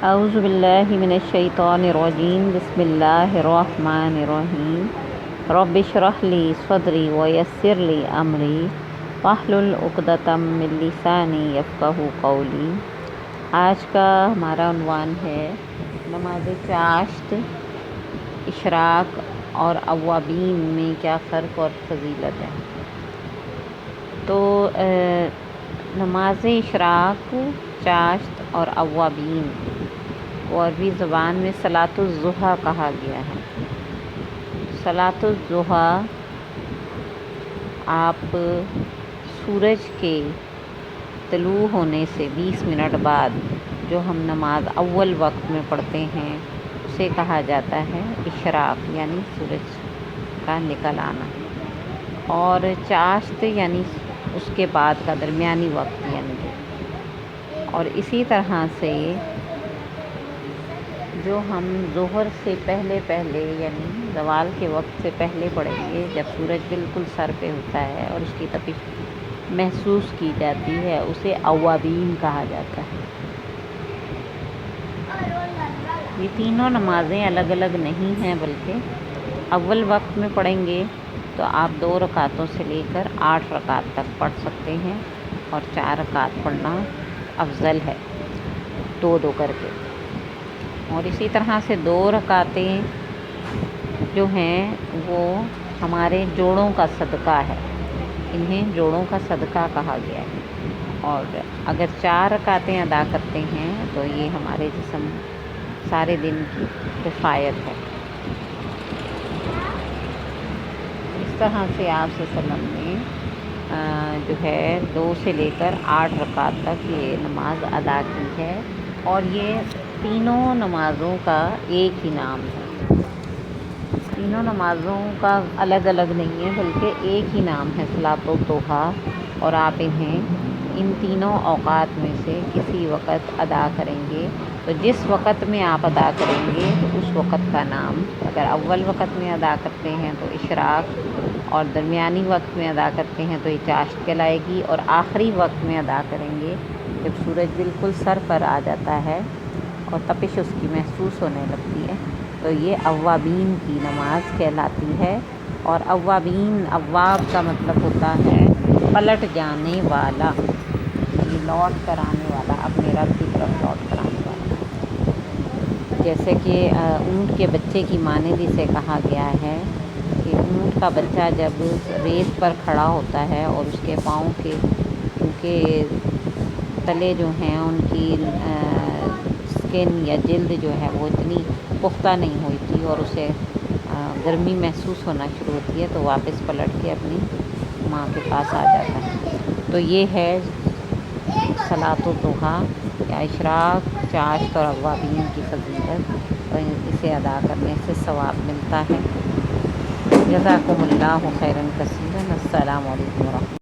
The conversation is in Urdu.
اعوذ باللہ من الشیطان الرجیم بسم اللہ الرحمن الرحیم رب اشرح لی صدری ویسر لی امری واحلل عقدۃ من لسانی یفقہوا قولی۔ آج کا ہمارا عنوان ہے نماز چاشت، اشراق اور اوابین میں کیا فرق اور فضیلت ہے۔ تو نماز اشراق، چاشت اور اوابین کو عربی زبان میں صلاۃ الضحیٰ کہا گیا ہے۔ صلاۃ الضحیٰ آپ سورج کے طلوع ہونے سے 20 منٹ بعد جو ہم نماز اول وقت میں پڑھتے ہیں اسے کہا جاتا ہے اشراق، یعنی سورج کا نکل آنا، اور چاشت یعنی اس کے بعد کا درمیانی وقت یعنی اور اسی طرح سے جو ہم ظہر سے پہلے یعنی زوال کے وقت سے پہلے پڑھیں گے، جب سورج بالکل سر پہ ہوتا ہے اور اس کی تپش محسوس کی جاتی ہے، اسے اوابین کہا جاتا ہے۔ یہ تینوں نمازیں الگ الگ نہیں ہیں، بلکہ اول وقت میں پڑھیں گے تو آپ 2 رکعتوں سے لے کر 8 رکعت تک پڑھ سکتے ہیں، اور 4 رکعت پڑھنا افضل ہے، 2 کر کے۔ اور اسی طرح سے 2 رکعتیں جو ہیں وہ ہمارے جوڑوں کا صدقہ ہے، انہیں جوڑوں کا صدقہ کہا گیا ہے، اور اگر 4 رکعتیں ادا کرتے ہیں تو یہ ہمارے جسم سارے دن کی کفایت ہے۔ اس طرح سے آپ صلی اللہ علیہ وسلم نے جو ہے 2 سے لے کر 8 رکعت تک یہ نماز ادا کی ہے، اور یہ تینوں نمازوں کا ایک ہی نام ہے۔ تینوں نمازوں کا الگ الگ نہیں ہے، بلکہ ایک ہی نام ہے صلاۃ الضحیٰ، اور آپ انہیں ان تینوں اوقات میں سے کسی وقت ادا کریں گے تو جس وقت میں آپ ادا کریں گے تو اس وقت کا نام، اگر اول وقت میں ادا کرتے ہیں تو اشراق، اور درمیانی وقت میں ادا کرتے ہیں تو یہ چاشت کہلائے گی، اور آخری وقت میں ادا کریں گے جب سورج بالکل سر پر آ جاتا ہے اور تپش اس کی محسوس ہونے لگتی ہے تو یہ اوابین کی نماز کہلاتی ہے۔ اور اوابین، اواب کا مطلب ہوتا ہے پلٹ جانے والا، یعنی لوٹ کر آنے والا، اپنے رب کی طرف لوٹ کر آنے والا۔ جیسے کہ اونٹ کے بچے کی مانند اسے کہا گیا ہے کہ اونٹ کا بچہ جب ریت پر کھڑا ہوتا ہے اور اس کے پاؤں کے تلے جو ہیں ان کی اسکن یا جلد جو ہے وہ اتنی پختہ نہیں ہوتی اور اسے گرمی محسوس ہونا شروع ہوتی ہے تو واپس پلٹ کے اپنی ماں کے پاس آ جاتا ہے۔ تو یہ ہے صلاۃ الضحیٰ یا اشراق، چاشت اور اوابین کی فضیلت، اور اسے ادا کرنے سے ثواب ملتا ہے۔ جزاکم اللہ خیرا کثیرا۔ السلام علیکم ورحمۃ اللہ۔